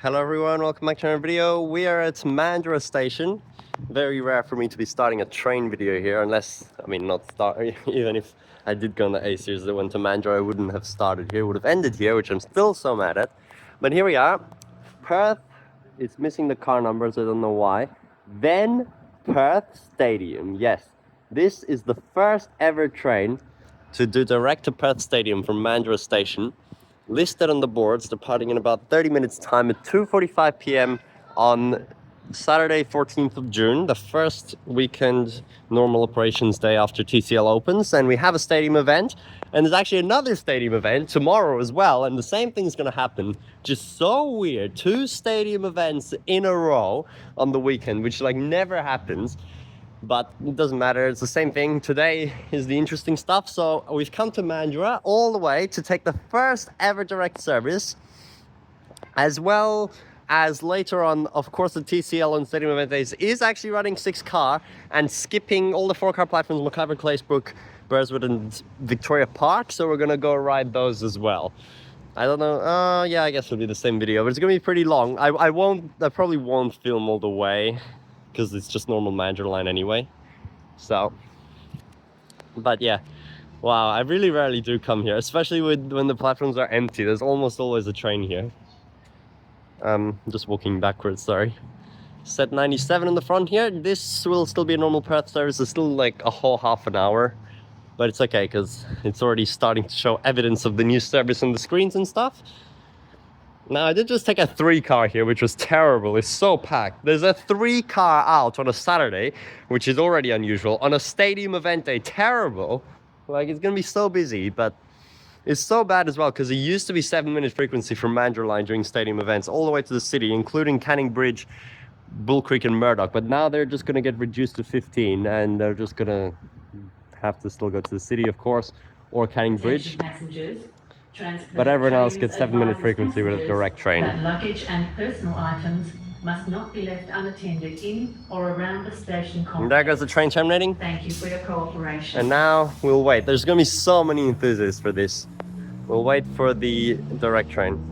Hello everyone, welcome back to another video. We are at Mandurah station. Very rare for me to be starting a train video here, unless, not start, even if I did go on the A series that went to Mandurah, I wouldn't have started here, would have ended here, which I'm still so mad at. But here we are. Perth, it's missing the car numbers, I don't know why. Then Perth Stadium, yes. This is the first ever train to do direct to Perth Stadium from Mandurah station. Listed on the boards, departing in about 30 minutes time at 2:45 p.m. on Saturday 14th of June, the first weekend normal operations day after TCL opens. And we have a stadium event, and there's actually another stadium event tomorrow as well, and the same thing's going to happen. Just so weird, 2 stadium events in a row on the weekend, which like never happens. But it doesn't matter, it's the same thing. Today is the interesting stuff. So we've come to Mandurah all the way to take the first ever direct service, as well as later on, of course, the TCL on Stadium Event Days is actually running 6 car and skipping all the 4 car platforms, McIver, Claysbrook, Burswood and Victoria Park. So we're gonna go ride those as well. I don't know, yeah, I guess it'll be the same video, but it's gonna be pretty long. I probably won't film all the way, because it's just normal Mandurah line anyway. So, but yeah, wow, I really rarely do come here, especially when the platforms are empty. There's almost always a train here. Just walking backwards, sorry. Set 97 in the front here. This will still be a normal Perth service. It's still like a whole half an hour, but it's okay because it's already starting to show evidence of the new service on the screens and stuff. Now, I did just take a 3 car here, which was terrible. It's so packed. There's a 3 car out on a Saturday, which is already unusual. On a stadium event day, terrible. Like, it's going to be so busy, but it's so bad as well, because it used to be 7-minute frequency from Mandurah Line during stadium events, all the way to the city, including Canning Bridge, Bull Creek and Murdoch. But now they're just going to get reduced to 15, and they're just going to have to still go to the city, of course, or Canning Bridge. But everyone else gets 7-minute frequency with a direct train. That luggage and personal items must not be left unattended in or around the station complex. And there goes the train terminating. Thank you for your cooperation. And now we'll wait. There's going to be so many enthusiasts for this. We'll wait for the direct train.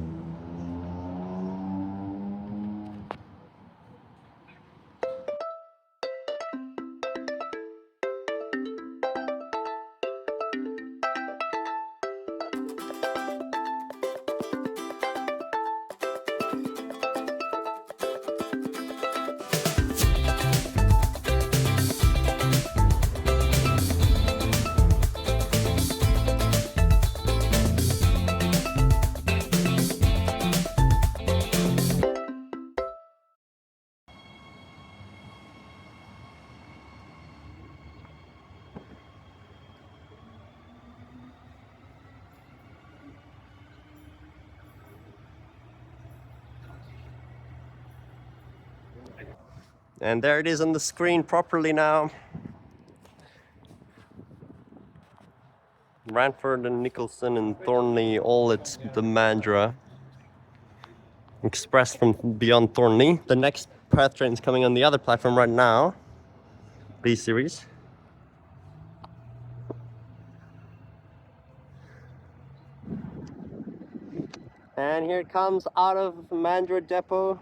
And there it is on the screen properly now. Ranford and Nicholson and Thornlie all at the Mandurah. Express from beyond Thornlie. The next Perth train is coming on the other platform right now. B series. And here it comes out of Mandurah Depot.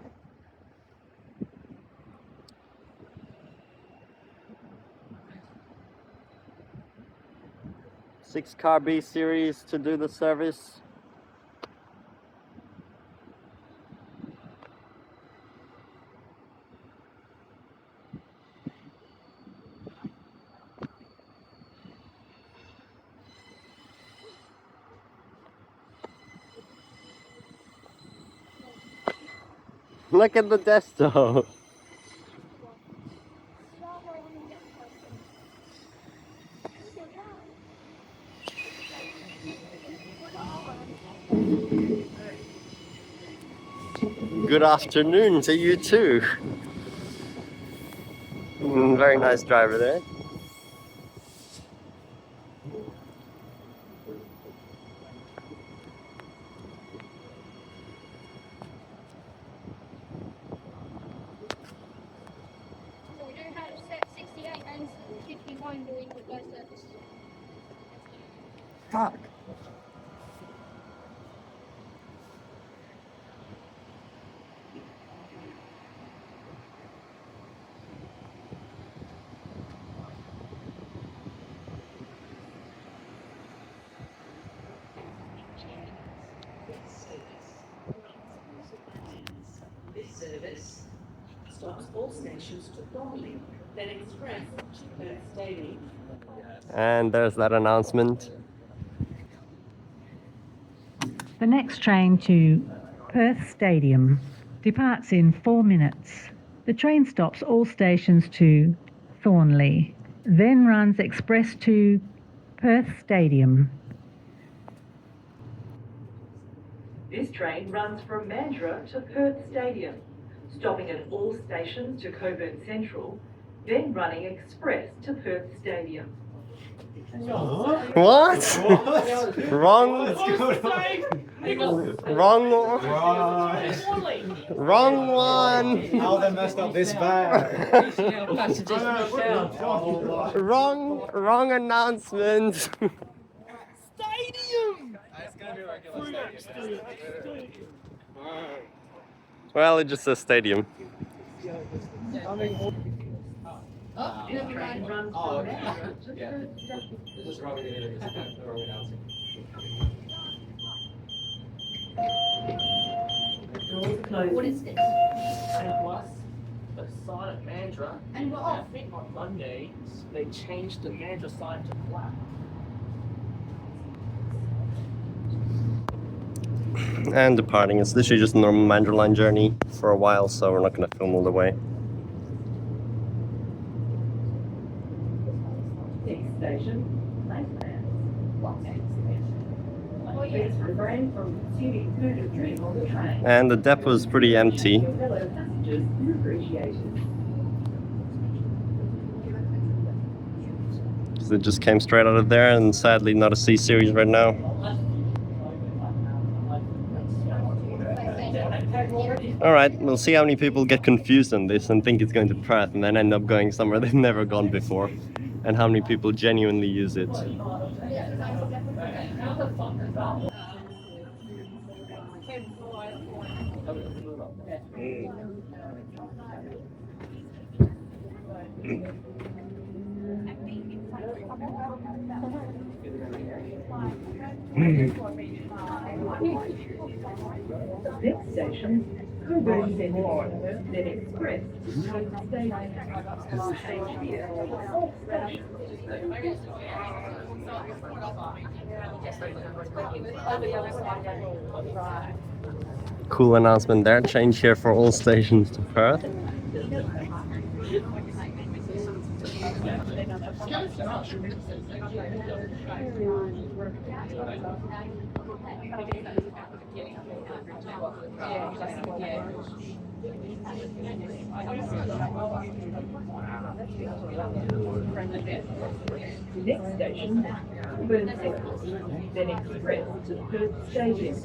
Six car B series to do the service. Look at the desto. Good afternoon to you too. Very nice driver there. We do have set 68 and 51 doing with both services. service stops all stations to Thornlie, then express to Perth Stadium. And there's that announcement. The next train to Perth Stadium departs in 4 minutes. The train stops all stations to Thornlie, then runs express to Perth Stadium. This train runs from Mandurah to Perth Stadium, stopping at all stations to Cockburn Central, then running express to Perth Stadium. What? Wrong. Wrong one. How they messed up this bad? Wrong announcement. Stadium! Well, it just says stadium. This train runs from Mandurah to Perth Stadium. What is this? Plus, the sign at Mandurah. And we're off. On Monday, they changed the Mandurah sign to black. And departing. It's literally just a normal Mandurah Line journey for a while, so we're not going to film all the way. Next station, Lakeland. Please refrain from consuming food or drink on the train. And the depot is pretty empty. Your fellow passengers is appreciated. So it just came straight out of there, and sadly not a C series right now. Alright, we'll see how many people get confused on this and think it's going to Perth and then end up going somewhere they've never gone before. And how many people genuinely use it. Next station, Cockburn Central, then express to Perth Stadium. Change here for all stations. Cool announcement there. Change here for all stations to Perth. Next station, Cockburn Central, then express to Perth Stadium.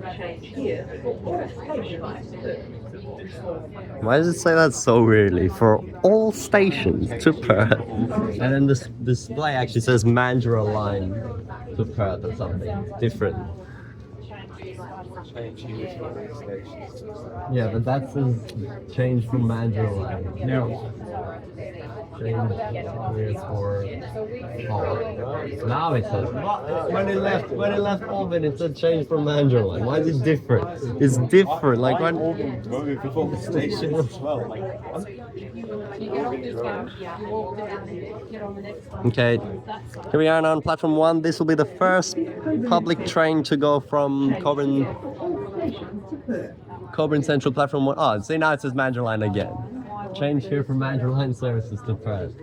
Change here for all stations to Perth. Why does it say that so weirdly? For all stations to Perth. And then this display actually says Mandurah Line to Perth or something different. Yeah, but that says change from Mandurah Line. No. Change here for now it says when it left Ovid it said change from Mandurah Line. Why is it different? It's different. Like when Before the station as well. Okay, here we are now on platform 1. This will be the first public train to go from Cockburn Central platform 1. Oh, see now it says Mandurah Line again. Change here for Mandurah Line services to Perth.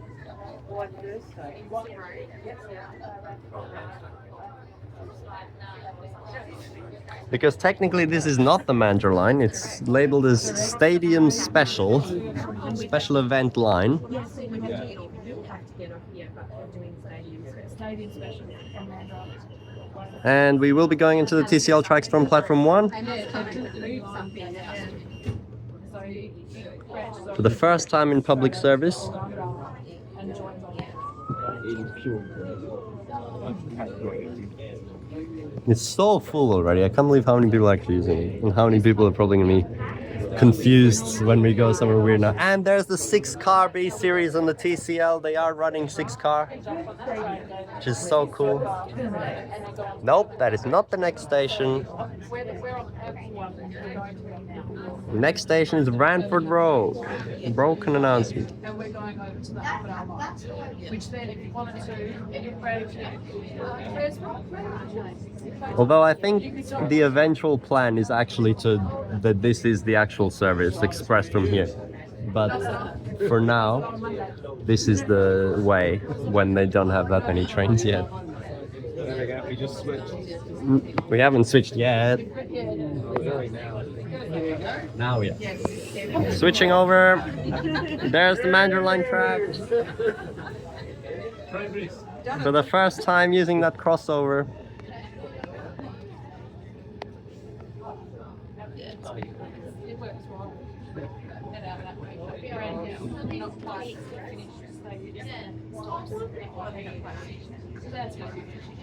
Because technically this is not the Mandurah Line, it's labelled as Stadium Special Event Line. Yes, so we have to get off here, but we're doing stadium special from Mandurah. And we will be going into the TCL tracks from platform 1 for the first time in public service. It's so full already. I can't believe how many people are actually using it and how many people are probably going to be confused when we go somewhere weird now. And there's the 6-car B series on the TCL. They are running 6-car, which is so cool. Nope, that is not the next station. Next station is Ranford Road. Broken announcement. And we're going over to the Crocodile Line, which then, if you wanted to, Although I think the eventual plan is actually that this is the actual service express from here. But for now, this is the way when they don't have that many trains yet. There we go, we just switched. We haven't switched yet. Now we are. Switching over. There's the Mandurah Line track. For the first time using that crossover.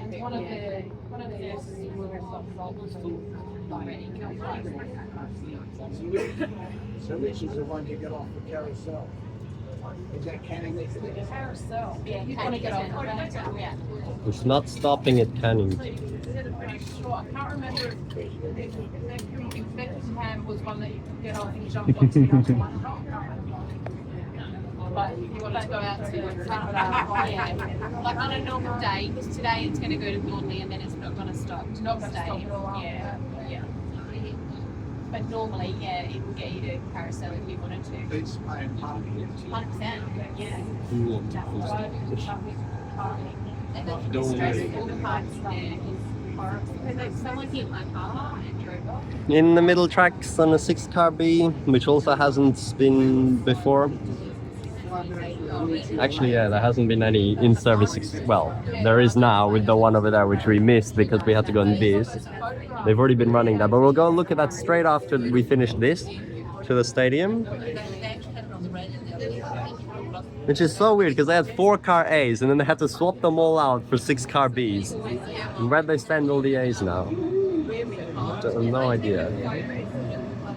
And one of the nurses who were involved So this is the one you get off the carousel. Is that Cannington? carousel. Yeah, you want to get off. Yeah. It's not stopping at Cannington. Pretty sure. I can't remember if Beckenham was one that you could get off and jump onto the other one. But if you want to go out to Yeah, like on a normal day, because today it's going to go to Thornlie and then it's not going to stop. It's not going to stop Stadium. for a while. Yeah, yeah. But normally, yeah, it will get you to carousel if you wanted to. It's paying parking. 100%. Yeah. And then Don't stress, worry. all the parking there is horrible. Because someone hit my car and drove off. In the middle tracks on a 6-car B, which also hasn't been before. Actually, yeah, there hasn't been any in-service. Well, there is now with the one over there, which we missed because we had to go in this. They've already been running that, but we'll go look at that straight after we finish this to the stadium. Which is so weird because they had 4-car A's and then they had to swap them all out for 6-car B's. And where they stand all the A's now? No idea.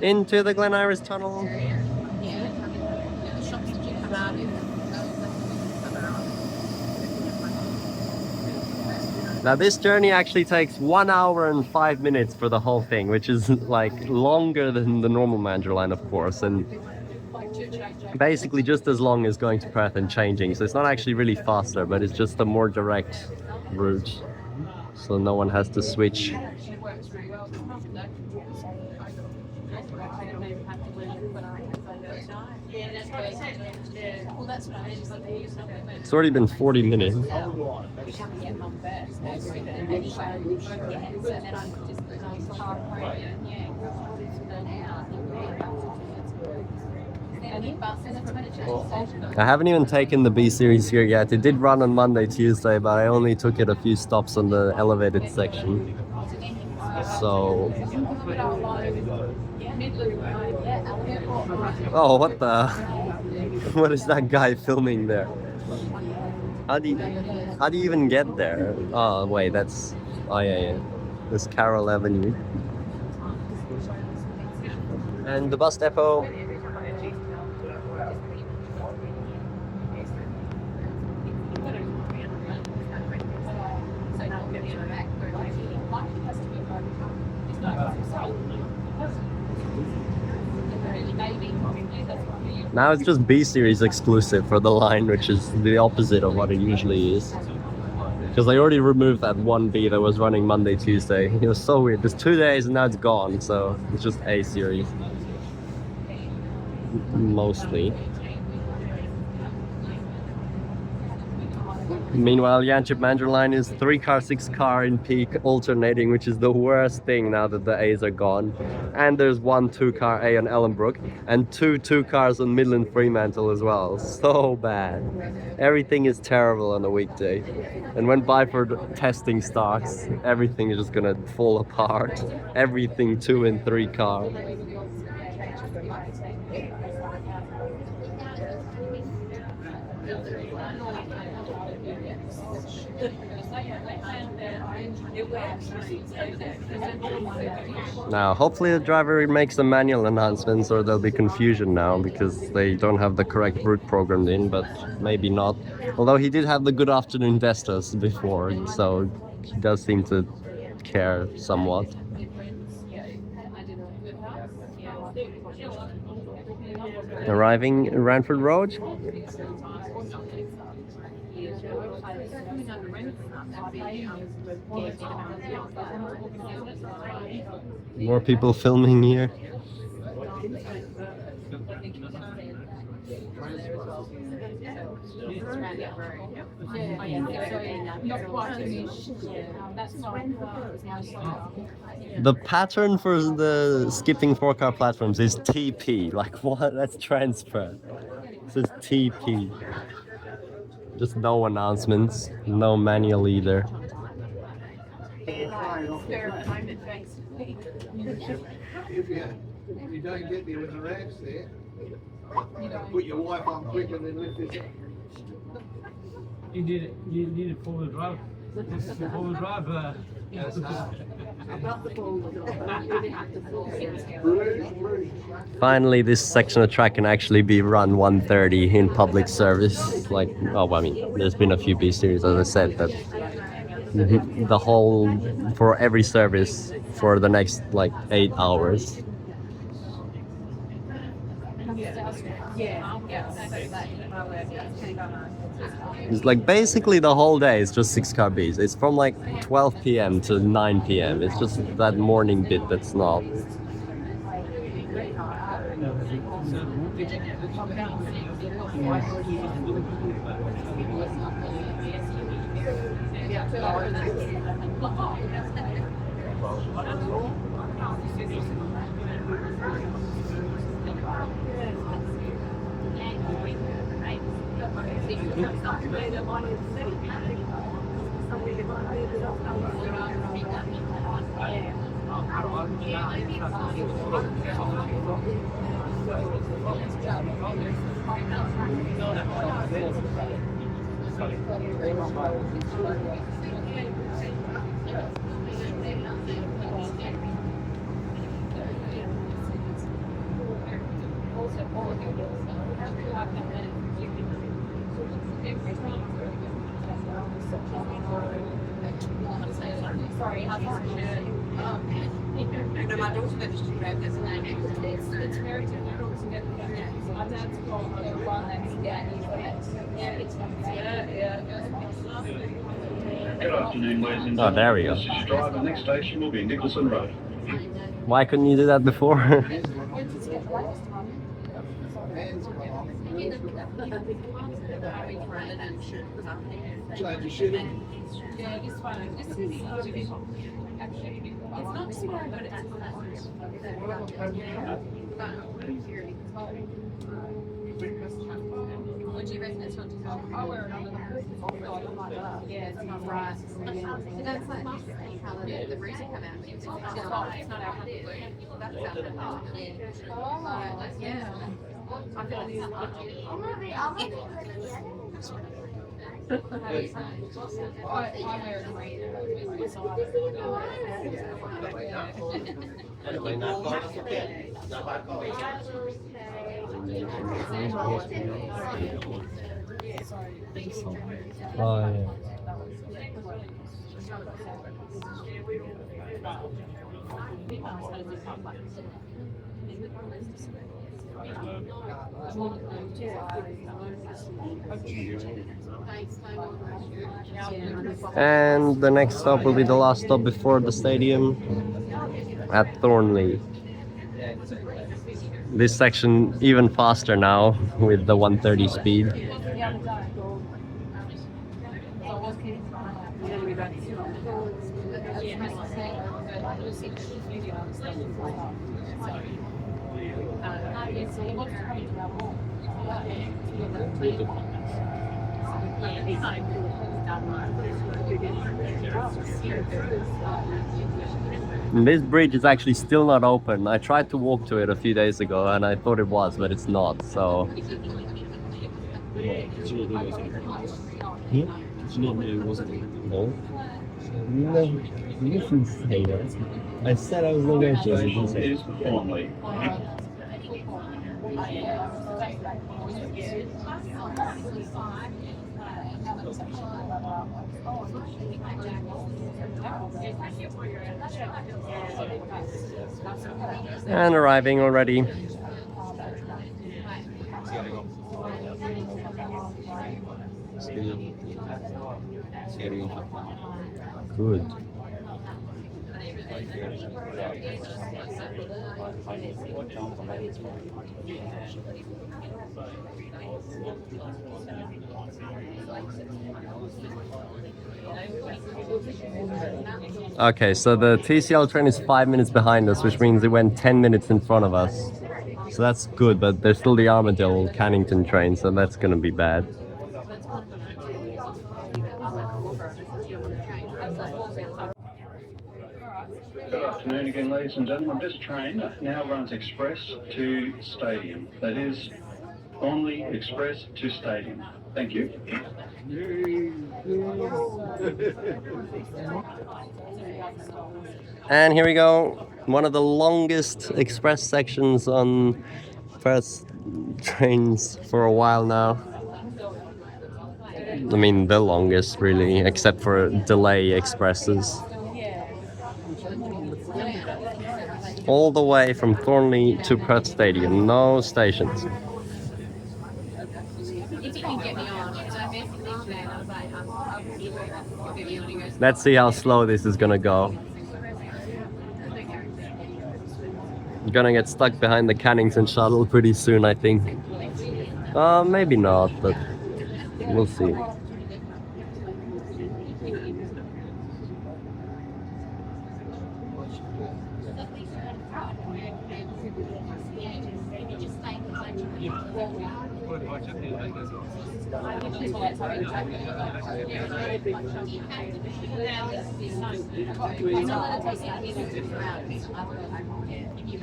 Into the Glen Iris Tunnel. Now this journey actually takes 1 hour and 5 minutes for the whole thing, which is like longer than the normal Mandurah line, of course, and basically just as long as going to Perth and changing. So it's not actually really faster, but it's just a more direct route, so no one has to switch. It's already been 40 minutes. I haven't even taken the B series here yet. It did run on Monday, Tuesday, but I only took it a few stops on the elevated section. So... Oh, what the... What is that guy filming there? How do you even get there? Oh, wait, that's... Oh, yeah. This Carroll Avenue. And the bus depot. Now it's just B series exclusive for the line, which is the opposite of what it usually is. Because they already removed that one B that was running Monday, Tuesday. It was so weird. There's 2 days and now it's gone, so it's just A series. Mostly. Meanwhile, Yanchep Mandurah Line is 3-car, 6-car in peak alternating, which is the worst thing now that the A's are gone. And there's 1 2-car A on Ellenbrook and 2 2-cars on Midland Fremantle as well. So bad. Everything is terrible on a weekday. And when Byford testing starts, everything is just gonna fall apart. Everything 2 and 3-car. Now, hopefully the driver makes the manual announcements, or there'll be confusion now because they don't have the correct route programmed in, but maybe not. Although he did have the good afternoon Vestas before, so he does seem to care somewhat. Arriving at Ranford Road. More people filming here. The pattern for the skipping 4-car platforms is TP. Like what? That's transfer. It says TP. Just no announcements, no manual either. If you don't get there when the ram's there, put your wife on quick and then lift this up. You need a four-wheel drive. This is a four-wheel drive. Finally, this section of track can actually be run 130 in public service. Like, oh, I mean, there's been a few B series, as I said, but the whole for every service for the next like 8 hours. It's like basically the whole day is just 6-car Bs. It's from like 12 p.m. to 9 p.m. It's just that morning bit that's not. It's very difficult to get the my dad's got one that's Good afternoon, ladies and gentlemen. Oh, there we go. This is drive. The next station will be Nicholson Road. Why couldn't you do that before? Change your shit in. Yeah, this one. This is actually. It's not small, but it's would you reckon it's not too far? I'll wear another one. Yeah, it's not right. That's like how the roots come out. It's not our blue. That's our yeah. I feel like it's I wear green. Oh, yeah. And the next stop will be the last stop before the stadium at Thornlie. This section even faster now with the 130 speed. And this bridge is actually still not open. I tried to walk to it a few days ago and I thought it was, but it's not, so Did you not know it wasn't? Did you not know it wasn't? No. No. You didn't say that. I said I was going to go to it. You didn't say Is Thornlie. And arriving already. Good. Okay, so the TCL train is 5 minutes behind us, which means it went 10 minutes in front of us. So that's good, but there's still the Armadale Cannington train, so that's gonna be bad. Good afternoon again, ladies and gentlemen. This train now runs express to Stadium. That is Thornlie Express to Stadium. Thank you. And here we go, one of the longest express sections on Perth trains for a while now. I mean, the longest really, except for delay expresses. All the way from Thornlie to Perth Stadium, no stations. Let's see how slow this is gonna go. I'm gonna get stuck behind the Cannington Shuttle pretty soon, I think. Maybe not, but we'll see.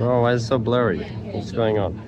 Oh, why is it so blurry? What's going on?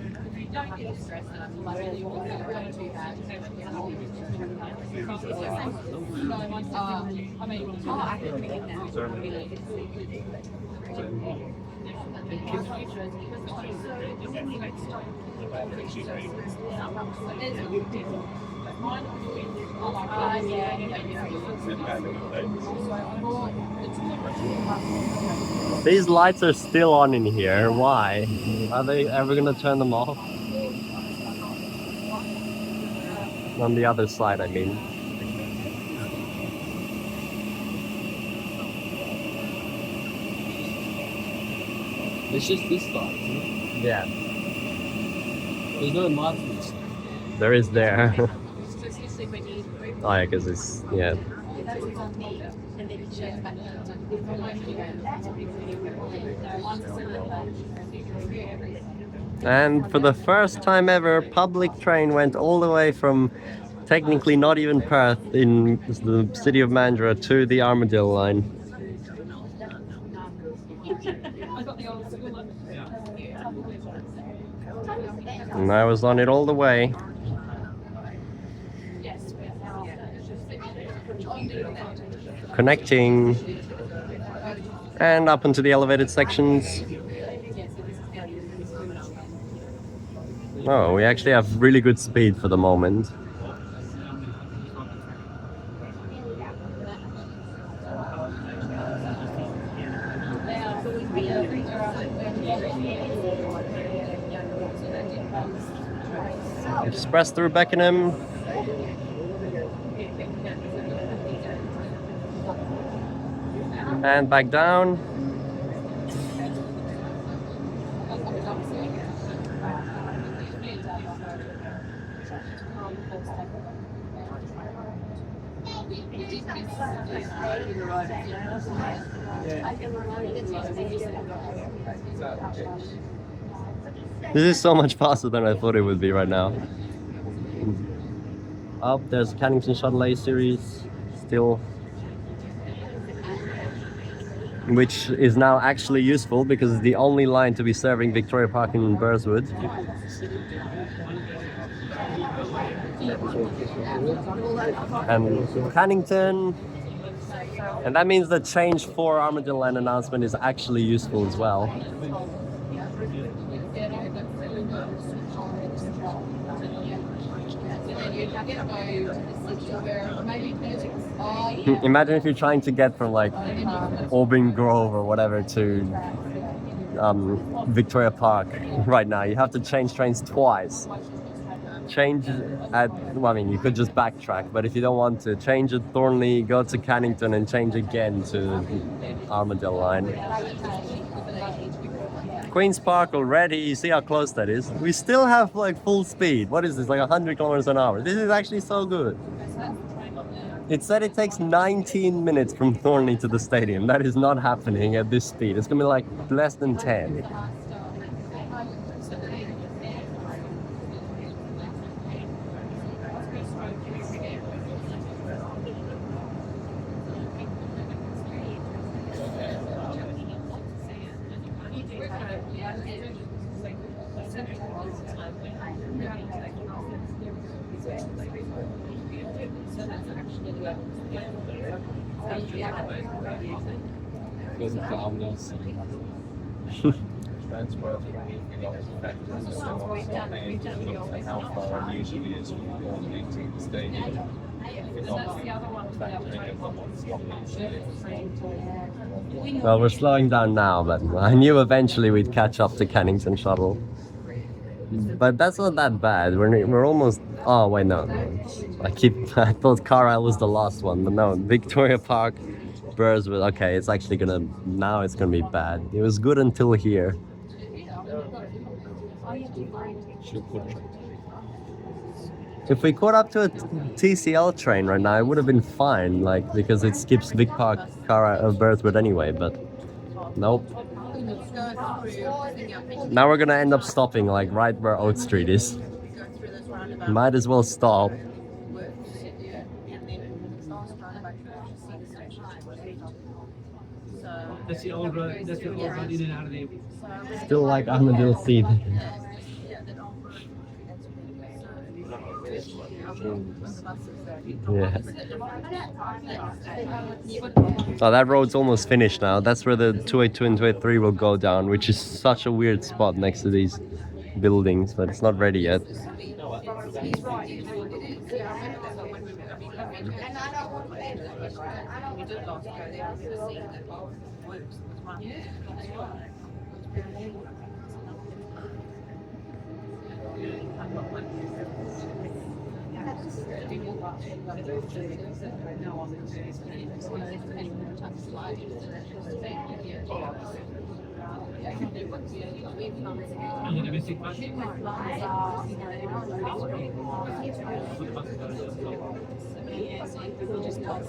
These lights are still on in here. Why? Are they ever gonna turn them off? On the other side, I mean. It's just this side, isn't it? Yeah. There's no lights on this side. There is there. Oh yeah, because it's, yeah. And for the first time ever, public train went all the way from technically not even Perth in the city of Mandurah to the Armadale Line. And I was on it all the way. Connecting. And up into the elevated sections. Oh, we actually have really good speed for the moment. Express through Beckenham. And back down. This is so much faster than I thought it would be right now. Up there's Cannington Shuttle A series still. which is now actually useful because it's the only line to be serving Victoria Park in Burswood. And Cannington. And that means the change for Armadale Line announcement is actually useful as well. Imagine if you're trying to get from like Auburn Grove or whatever to Victoria Park right now. You have to change trains twice. Change at, well, I mean, you could just backtrack, but if you don't want to, change at Thornlie, go to Cannington and change again to Armadale Line. Queen's Park already, you see how close that is. We still have like full speed. What is this, like 100 kilometers an hour? This is actually so good. It said it takes 19 minutes from Thornlie to the stadium. That is not happening at this speed. It's gonna be like less than 10. Well, we're slowing down now, but I knew eventually we'd catch up to Cannington Shuttle. But that's not that bad. We're almost. Oh wait, no. I thought Carlisle was the last one, but no. Victoria Park, Burswood. Okay, it's actually gonna. Now it's gonna be bad. It was good until here. If we caught up to a TCL train right now, it would have been fine. Like because it skips Vic Park, Burswood anyway. But nope. Now we're gonna end up stopping like right where Oats Street is. Might as well stop. That's the old road. That's the old road in and out of there. Still like Armadale Seed. Yeah. Oh, that road's almost finished now. That's where the 282 and 283 will go down, which is such a weird spot next to these buildings, but it's not ready yet.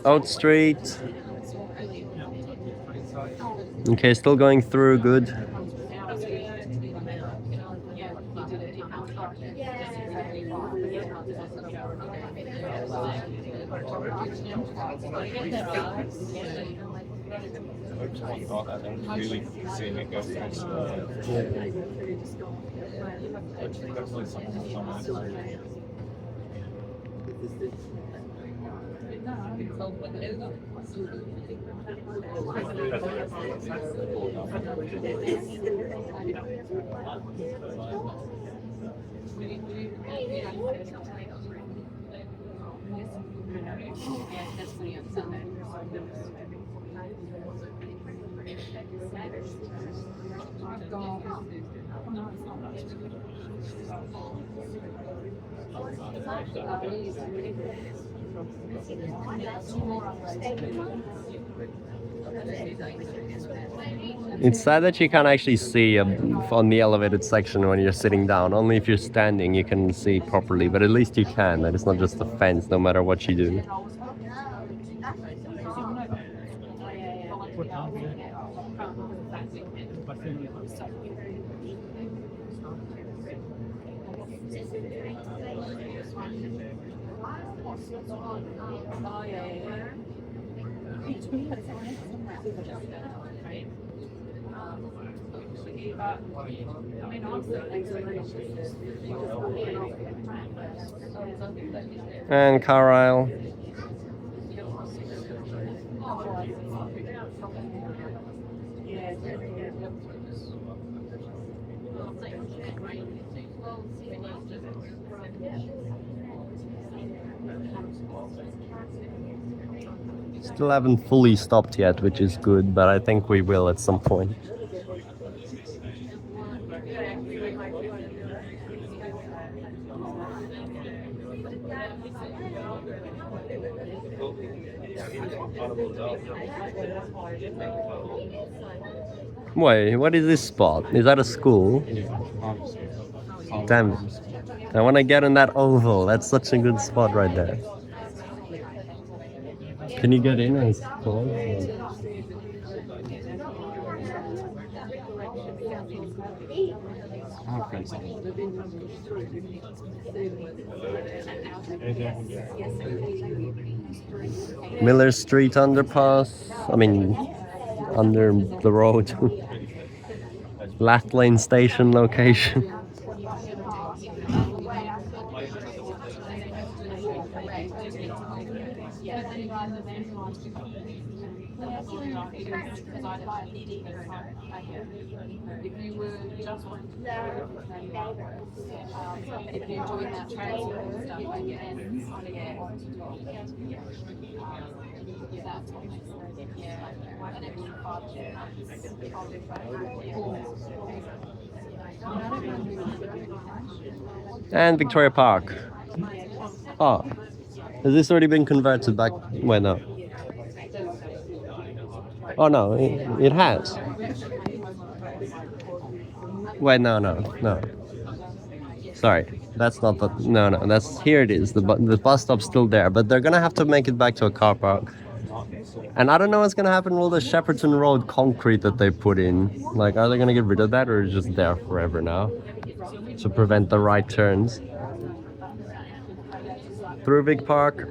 Oats Street. Okay, still going through, good. Really seeing it go past It's sad that you can't actually see on the elevated section when you're sitting down. Only if you're standing you can see properly, but at least you can. That it's not just a fence no matter what you do. And Carlisle. Still haven't fully stopped yet, which is good, but I think we will at some point. Wait, what is this spot? Is that a school? Damn it. I want to get in that oval. That's such a good spot right there. Can you get in and score? Miller Street underpass. I mean, under the road. Last lane station location. If you were just if you're doing that transfer and stuff like it ends, an extra And Victoria Park. Oh, has this already been converted back? Wait, no. Oh no, it has. Wait, no. Sorry, that's not the. No, that's here. It is. The bus stop's still there, but they're gonna have to make it back to a car park. And I don't know what's gonna happen with the Shepperton Road concrete that they put in. Like, are they gonna get rid of that, or is it just there forever now to prevent the right turns? Through Big Park.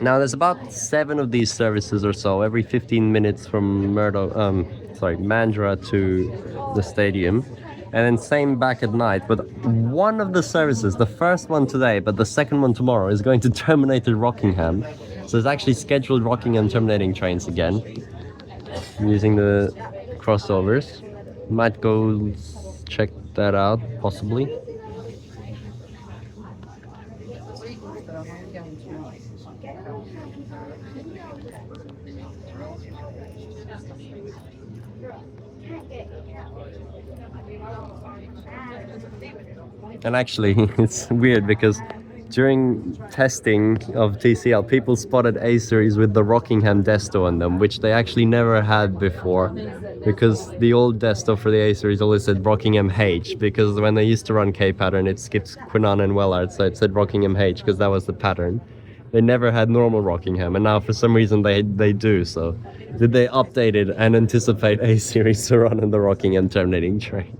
Now there's about 7 of these services or so every 15 minutes from Mandurah to the stadium, and then same back at night. But one of the services, the first one today, but the second one tomorrow, is going to terminate at Rockingham. So it's actually scheduled Rockingham terminating trains again, using the crossovers. Might go check that out, possibly. And actually, it's weird because during testing of TCL, people spotted A-series with the Rockingham desto on them, which they actually never had before, because the old desto for the A-series always said Rockingham H, because when they used to run K pattern, it skipped Quinnan and Wellard, so it said Rockingham H because that was the pattern. They never had normal Rockingham, and now for some reason they do. So did they update it and anticipate A-series to run on the Rockingham terminating train?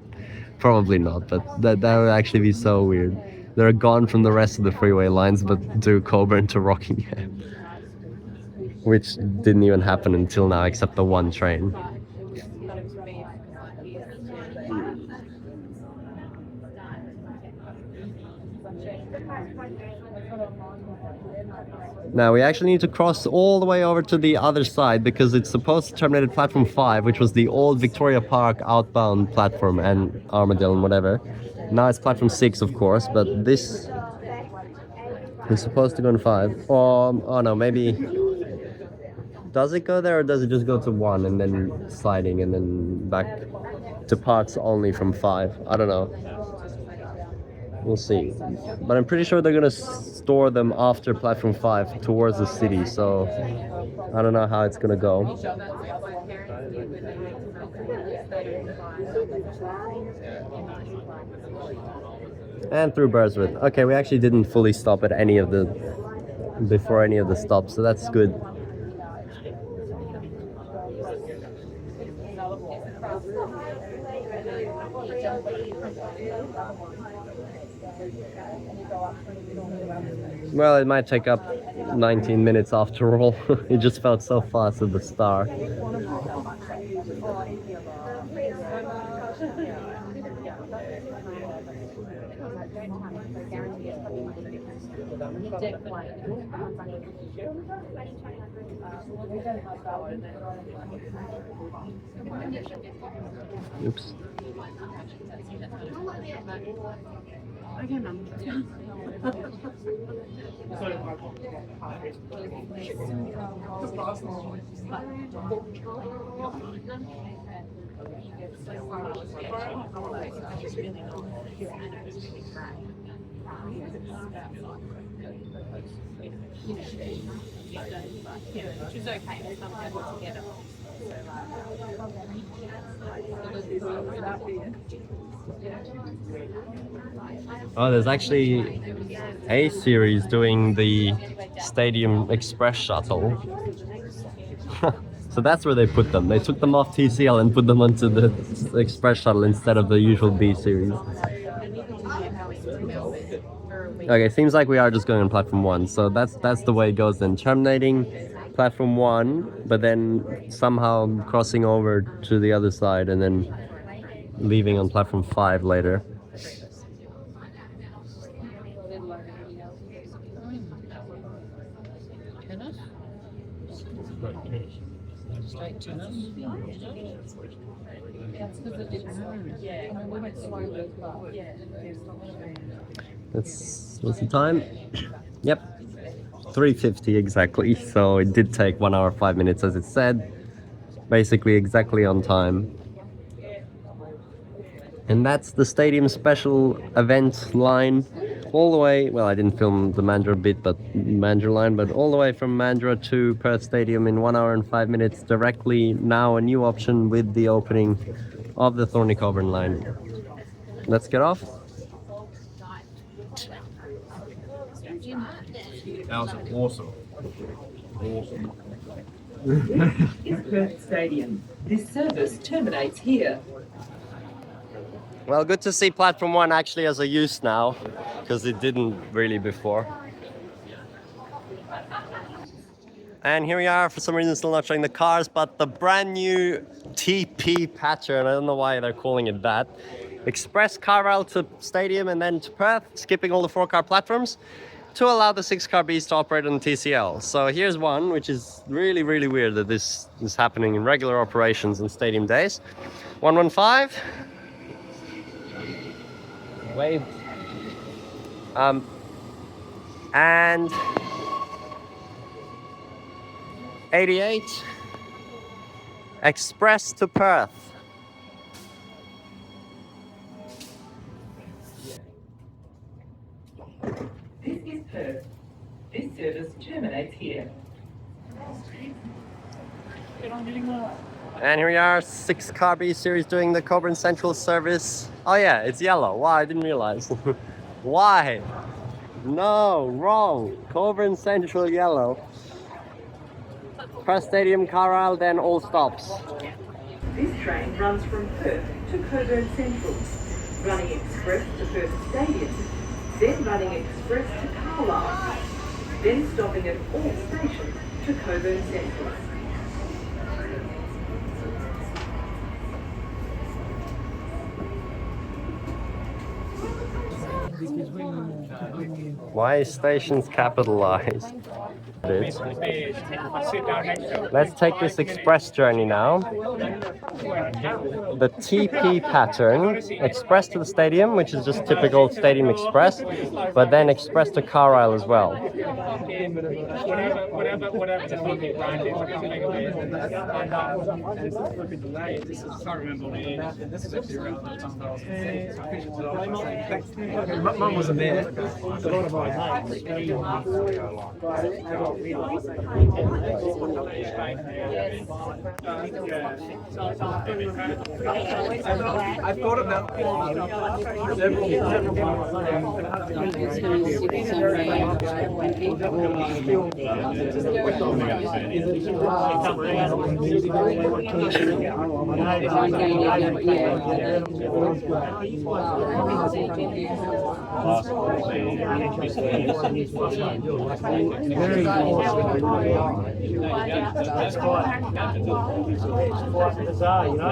Probably not, but that would actually be so weird. They're gone from the rest of the freeway lines, but do Cockburn to Rockingham, which didn't even happen until now, except the one train. Now we actually need to cross all the way over to the other side because it's supposed to terminate at platform 5, which was the old Victoria Park outbound platform and Armadale and whatever. Now it's platform 6, of course, but this is supposed to go on 5. Oh no, maybe. Does it go there, or does it just go to 1 and then sliding and then back to parts only from 5? I don't know. We'll see. But I'm pretty sure they're gonna store them after platform 5 towards the city, so I don't know how it's gonna go. And through Burswood. Okay, we actually didn't fully stop at before any of the stops, so that's good. Well, it might take up 19 minutes after all. It just felt so fast at the start. Oops. Okay, Mum. She's okay. It's not able to get it. Oh, there's actually a series doing the Stadium Express Shuttle. So that's where they put them. They took them off TCL and put them onto the Express Shuttle instead of the usual B series. Okay, seems like we are just going on platform 1, so that's the way it goes then. Terminating platform 1, but then somehow crossing over to the other side and then leaving on platform 5 later. What's the time? Yep, 3:50 exactly. So it did take 1 hour 5 minutes, as it said, basically exactly on time. And that's the Stadium Special Event line, all the way. Well, I didn't film the Mandurah bit, but Mandurah Line, but all the way from Mandurah to Perth Stadium in 1 hour and 5 minutes directly. Now a new option with the opening of the Thornlie-Cockburn Line. Let's get off. That was awesome. Awesome. Is Perth Stadium. This service terminates here. Well, good to see platform 1 actually as a use now, because it didn't really before. And here we are, for some reason still not showing the cars, but the brand new TP pattern, I don't know why they're calling it that. Express Carlisle to Stadium and then to Perth, skipping all the 4-car platforms, to allow the 6-car Bs to operate on TCL. So here's one, which is really, really weird that this is happening in regular operations on stadium days. 115. Wave. And 88. Express to Perth. This is Perth. This service terminates here. And here we are, 6-car B series doing the Cockburn Central service. Oh yeah, it's yellow. Wow, I didn't realize. Why? No, wrong. Cockburn Central yellow. Perth Stadium, Carlisle, then all stops. This train runs from Perth to Cockburn Central, running express to Perth Stadium, then running express to Carlisle, then stopping at all stations to Cockburn Central. Why is stations capitalized? Let's take this express journey now. The TP pattern, express to the stadium, which is just typical Stadium Express, but then express to Carlisle as well. Mum wasn't there. I've got it now. That's quite bizarre, you know.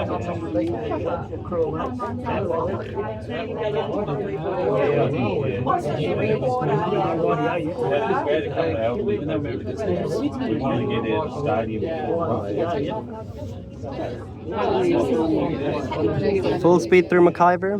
Full speed through McIver.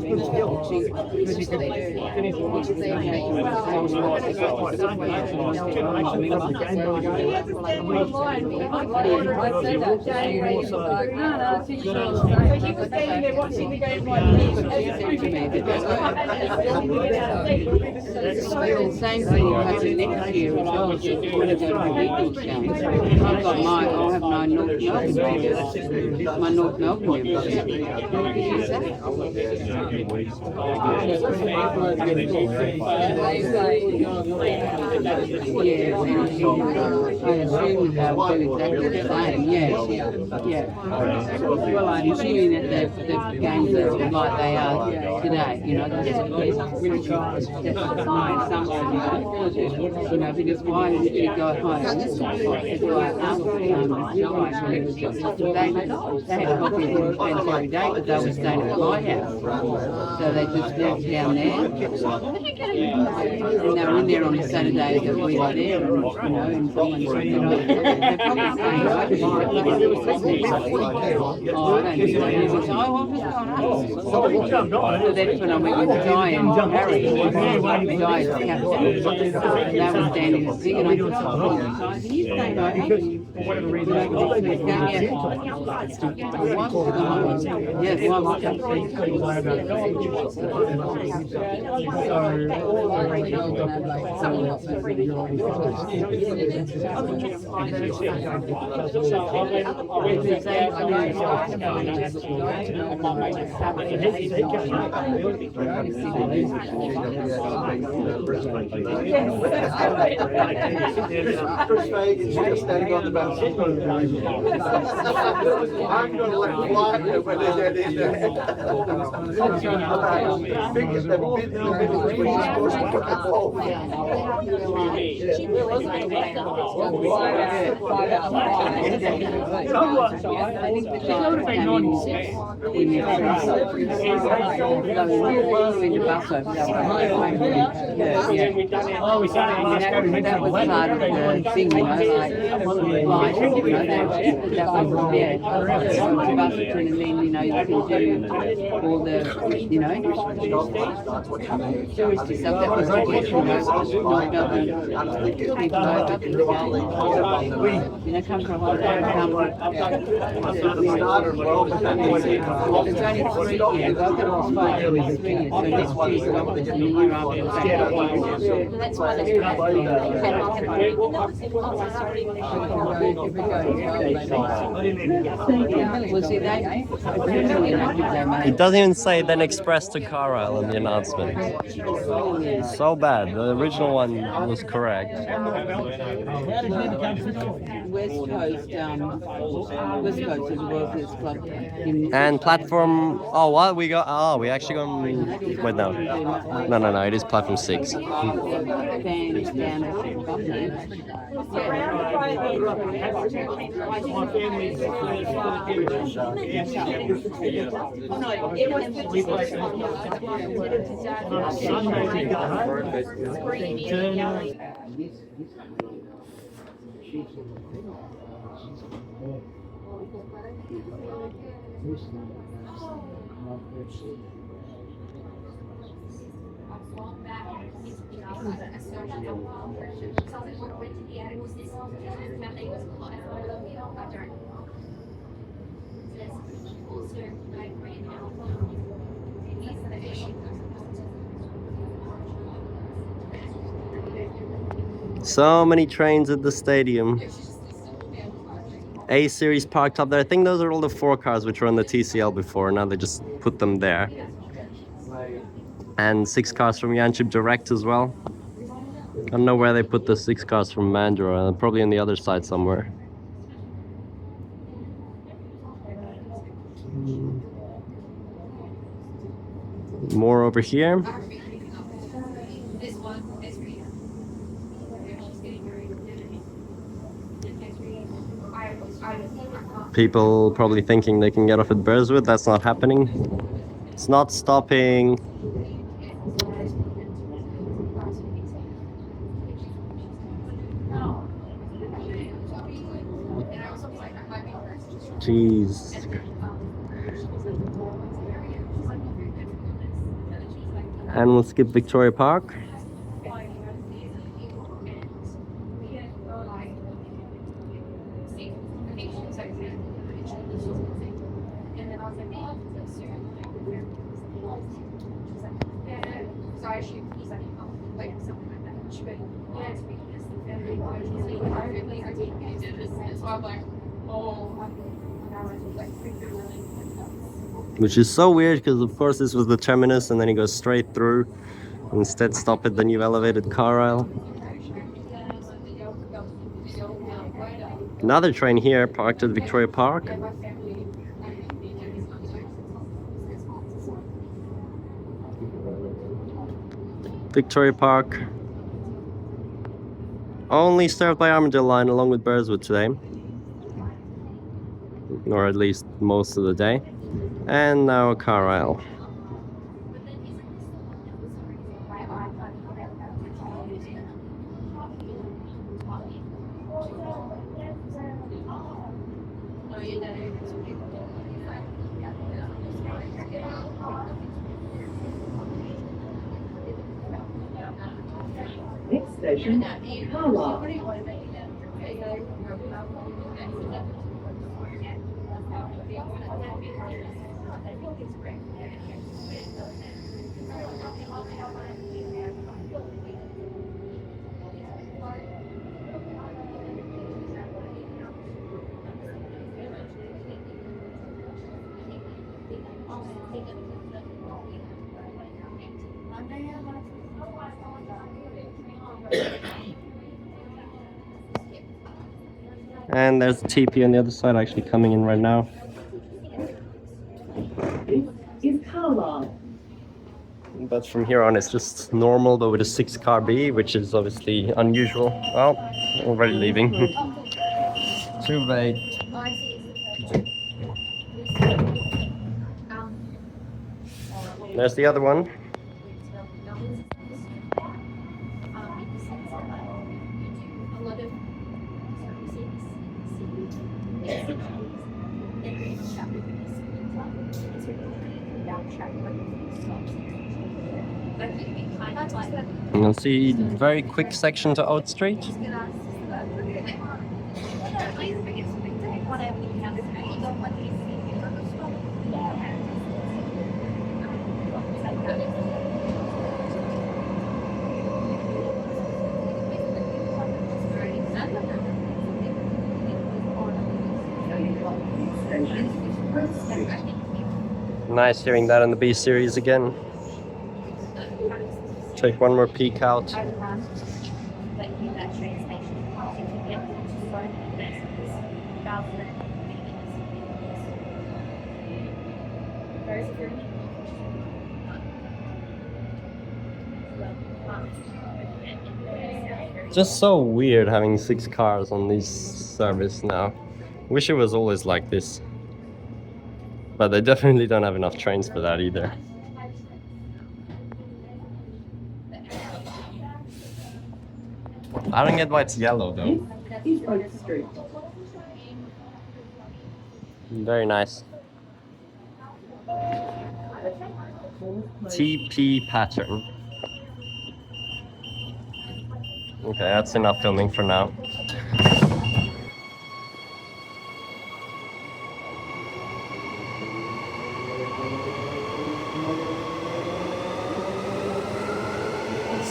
Same thing will happen next year as well. I've got my, I'll have my North Melbourne members, my North Melbourne members. Yeah, I assume they'll do exactly the same, yeah. Well, I'm assuming that the games are like they are today, you know, that's my assumption, you know, because why would you go home to go out after they had coffee and friends every day, but they were staying at my house, so they just lived down there, and they were in there on the Saturday that we were there, you know, and probably staying over. So that's when I went with Di and Harry, Di's captain, and they were standing at the thing, and I said, oh, can you stay over? For whatever reason, yes, standing on the balcony. I'm going to let them fly when they're dead in there. That was part of the thing, you know, like, you know, that was, yeah, Busselton, and then, you know, you can do all the, you know, touristy stuff. That was the question, you know, not Melbourne people over to the game. You know, come from a holiday, There's only 3 years. I've got Australia with 3 years, so next year, and the year after. That's why they It doesn't even say then express to Carlisle in the announcement. So bad. The original one was correct. West Coast is the world's best club. And platform. Oh, what we got? Oh, we actually got. Wait, no. No. It is platform 6. So many trains at the stadium. A series parked up there. I think those are all the 4 cars which were on the TCL before. Now they just put them there. And 6 cars from Yanchep Direct as well. I don't know where they put the 6 cars from Mandurah. Probably on the other side somewhere. More over here. People probably thinking they can get off at Burswood. That's not happening. It's not stopping. Jeez. And we'll skip Victoria Park. Which is so weird because of course this was the terminus and then he goes straight through. Instead stop at the new elevated Carlisle. Another train here parked at Victoria Park. Victoria Park. Only served by Armadale Line along with Burswood today. Or at least most of the day. And now Carlisle. Next station, Carlisle. And there's the TP on the other side actually coming in right now. This is Carlisle. But from here on it's just normal but with a 6-car B, which is obviously unusual. Well, already leaving. Too late. There's the other one. And you'll see very quick section to Oats Street. Nice hearing that in the B series again. Take one more peek out. Just so weird having 6 cars on this service now. Wish it was always like this. But they definitely don't have enough trains for that either. I don't get why it's yellow though. Very nice. TP Pattern. Okay, that's enough filming for now.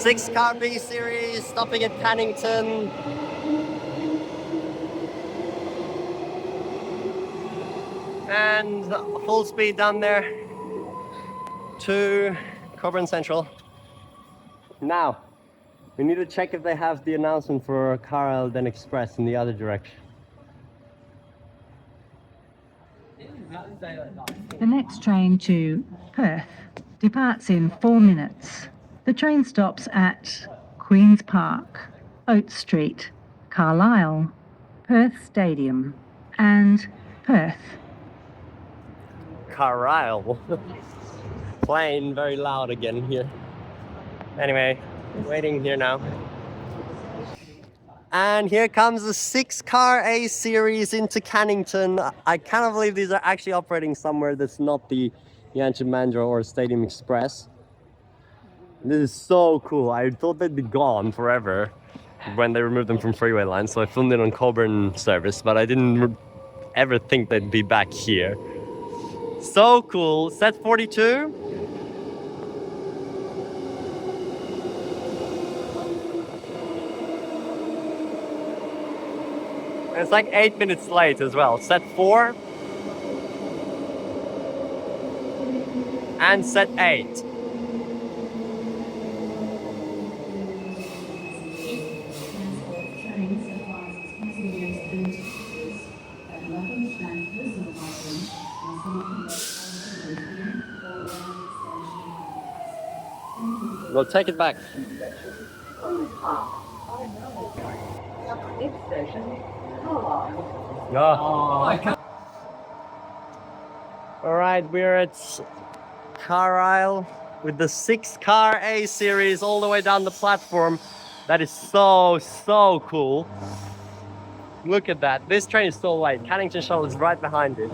6-car B series stopping at Cannington. And full speed down there to Cockburn Central. Now, we need to check if they have the announcement for Carlisle then Express in the other direction. The next train to Perth departs in 4 minutes. The train stops at Queen's Park, Oats Street, Carlisle, Perth Stadium, and Perth. Carlisle. Playing very loud again here. Anyway, waiting here now. And here comes the 6-car A series into Cannington. I cannot believe these are actually operating somewhere that's not the Yanchep Mandurah or Stadium Express. This is so cool. I thought they'd be gone forever when they removed them from freeway lines, so I filmed it on Cockburn service, but I didn't ever think they'd be back here. So cool. Set 42. And it's like 8 minutes late as well. Set 4 and set 8. We'll take it back. Next station, Carlisle. Yeah. Alright, we're at Carlisle with the 6-car A series all the way down the platform. That is so cool. Look at that. This train is so late. Cannington Shuttle is right behind it.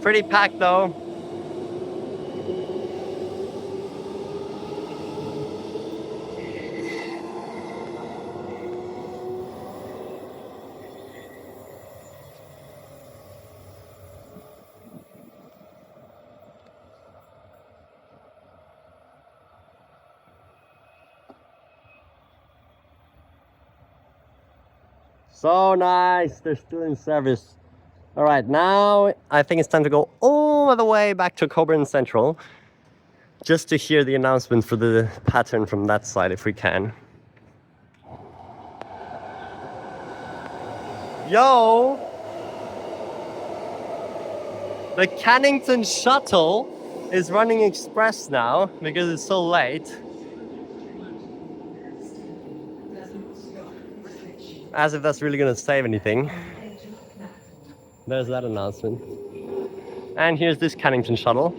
Pretty packed though. So nice, they're still in service. All right, now I think it's time to go all the way back to Cockburn Central just to hear the announcement for the pattern from that side if we can. Yo! The Cannington Shuttle is running express now because it's so late. As if that's really going to save anything. There's that announcement. And here's this Cannington Shuttle.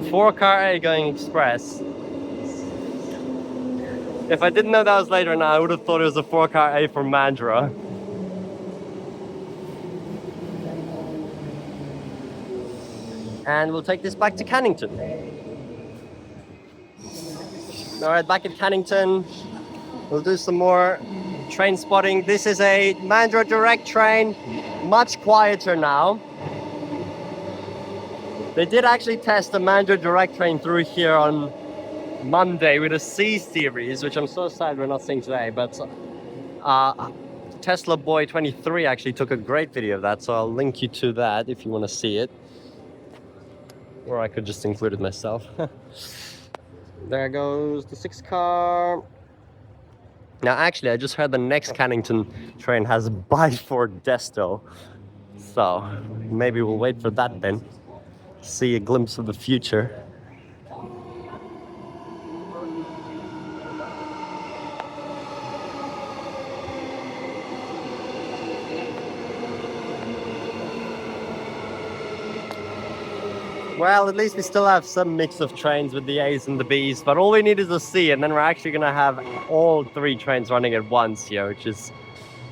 Four-car A going express. If I didn't know that was later now, I would have thought it was a 4-car A for Mandurah. And we'll take this back to Cannington. Alright, back at Cannington. We'll do some more train spotting. This is a Mandurah direct train, much quieter now. They did actually test a Mandurah direct train through here on Monday with a C series, which I'm so sad we're not seeing today, but Tesla Boy 23 actually took a great video of that, so I'll link you to that if you want to see it. Or I could just include it myself. There goes the 6-car. Now actually I just heard the next Cannington train has Byford Desto. So maybe we'll wait for that then. See a glimpse of the future. Well, at least we still have some mix of trains with the A's and the B's, but all we need is a C, and then we're actually going to have all 3 trains running at once here, which is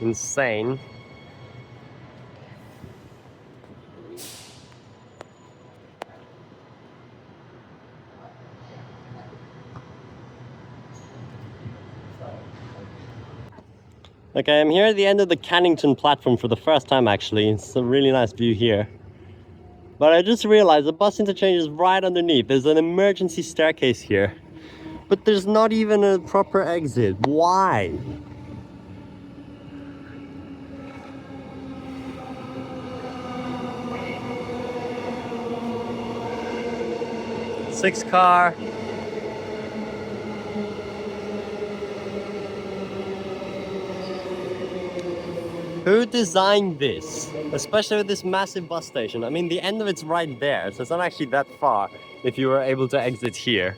insane. Okay, I'm here at the end of the Cannington platform for the first time actually. It's a really nice view here. But I just realized the bus interchange is right underneath. There's an emergency staircase here. But there's not even a proper exit. Why? Six car. Who designed this? Especially with this massive bus station. I mean, the end of it's right there, so it's not actually that far if you were able to exit here.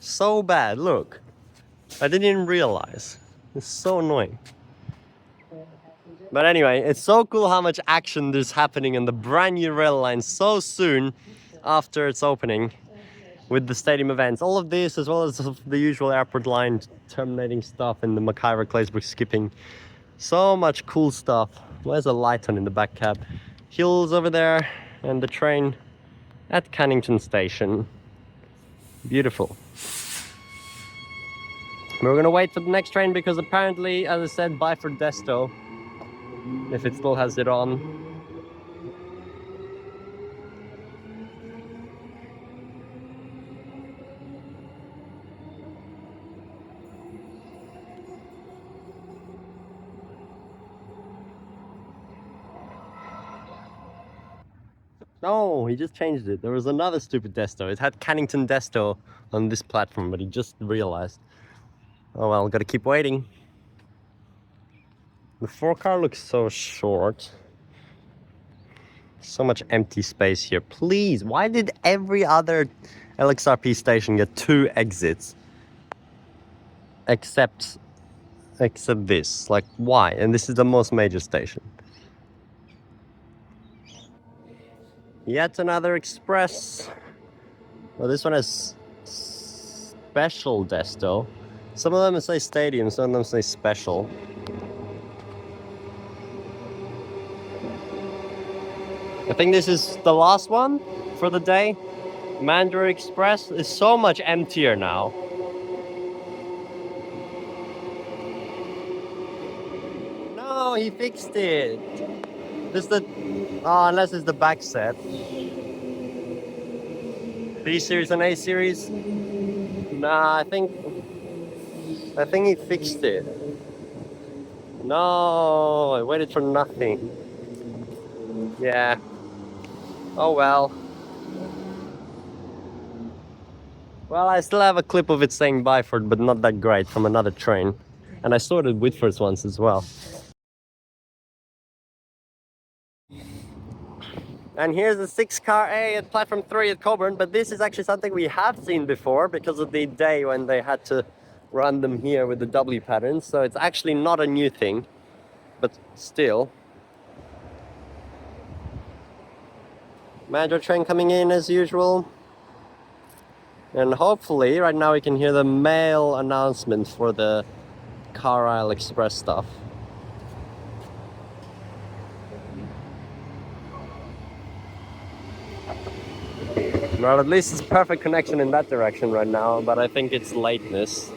So bad, look. I didn't even realize. It's so annoying. But anyway, it's so cool how much action there's happening in the brand new rail line so soon after its opening with the stadium events. All of this, as well as the usual airport line terminating stuff and the Mackay-Claysbrook skipping. So much cool stuff. Where's the light on in the back cab? Hills over there and the train at Cannington Station. Beautiful. We're gonna wait for the next train because apparently, as I said, bye for Desto. If it still has it on. No, he just changed it. There was another stupid Desto. It had Cannington Desto on this platform, but he just realized. Oh well, gotta keep waiting. The 4-car looks so short. So much empty space here. Please, why did every other LXRP station get 2 exits? Except this. Like, why? And this is the most major station. Yet another express. Well, this one has special Desto. Some of them say stadium, some of them say special. I think this is the last one for the day. Mandurah Express is so much emptier now. No, he fixed it. This is the... Oh, unless it's the back set. B series and A series. Nah, I think he fixed it. No, I waited for nothing. Yeah. Oh well. Well, I still have a clip of it saying Byford, but not that great, from another train. And I sorted Whitford's once as well. And here's the 6-car A at platform 3 at Cockburn, but this is actually something we have seen before because of the day when they had to run them here with the W pattern. So it's actually not a new thing, but still. Mandurah train coming in as usual. And hopefully, right now we can hear the mail announcement for the Carlisle Express stuff. Well, at least it's perfect connection in that direction right now, but I think it's lateness.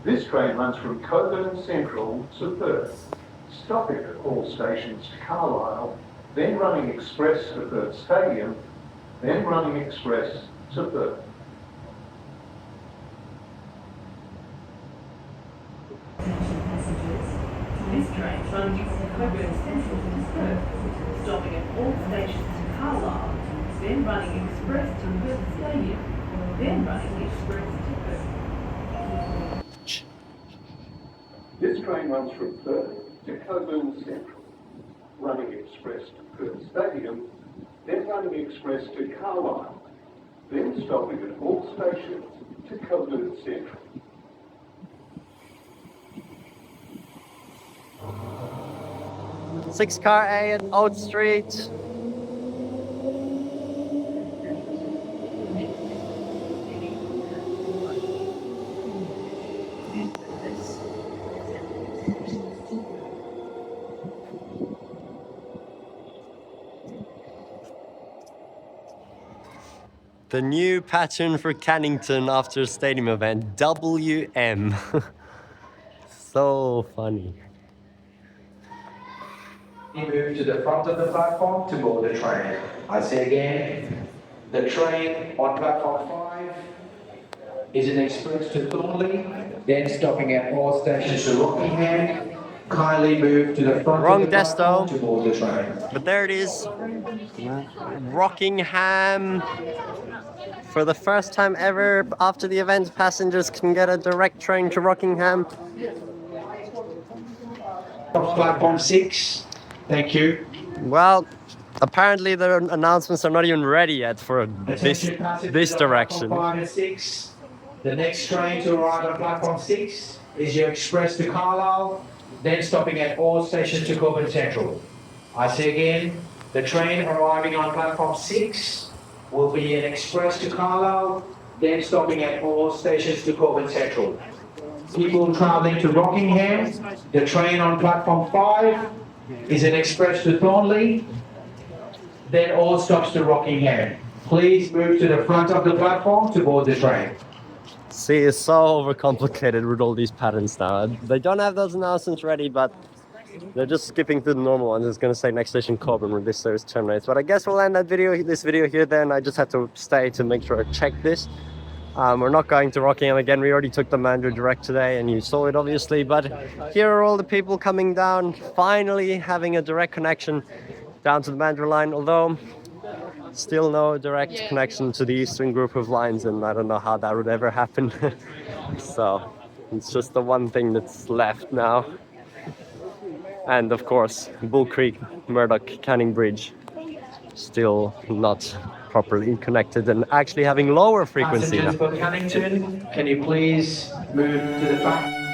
This train runs from Cockburn Central to Perth, stopping at all stations to Carlisle, then running express to Perth Stadium, then running express to Perth. This train runs from Cockburn Central to Perth, stopping at all stations to Carlisle, then running express to Perth Stadium, then running express to Perth. This train runs from Perth to Cockburn Central, running express to Perth Stadium, then running express to Carlisle, then stopping at all stations to Cockburn Central. Six-car A at Oats Street. The new pattern for Cannington after stadium event, WM. So funny. Move to the front of the platform to board the train. I say again, the train on platform 5 is an express to Thornlie, then stopping at all stations to Rockingham. Kindly move to the front of the platform to board the train. But there it is. Rockingham. For the first time ever, after the event, passengers can get a direct train to Rockingham. Platform 6. Thank you. Well, apparently the announcements are not even ready yet for this direction. 5 and 6. The next train to arrive on platform 6 is your express to Carlisle, then stopping at all stations to Cockburn Central. I say again, the train arriving on platform 6 will be an express to Carlisle, then stopping at all stations to Cockburn Central. People travelling to Rockingham, the train on platform 5 is an express to Thornlie, then all stops to Rockingham. Please move to the front of the platform to board the train. See, it's so overcomplicated with all these patterns now. They don't have those announcements ready, but they're just skipping through the normal ones. It's going to say next station Cockburn when this service terminates. But I guess we'll end this video here then. I just had to stay to make sure I check this. We're not going to Rockingham again. We already took the Mandurah direct today and you saw it obviously. But here are all the people coming down, finally having a direct connection down to the Mandurah line. Although still no direct connection to the eastern group of lines, and I don't know how that would ever happen. So it's just the one thing that's left now. And of course, Bull Creek, Murdoch, Canning Bridge, still not properly connected and actually having lower frequency. Passengers for Cannington, can you please move to the back?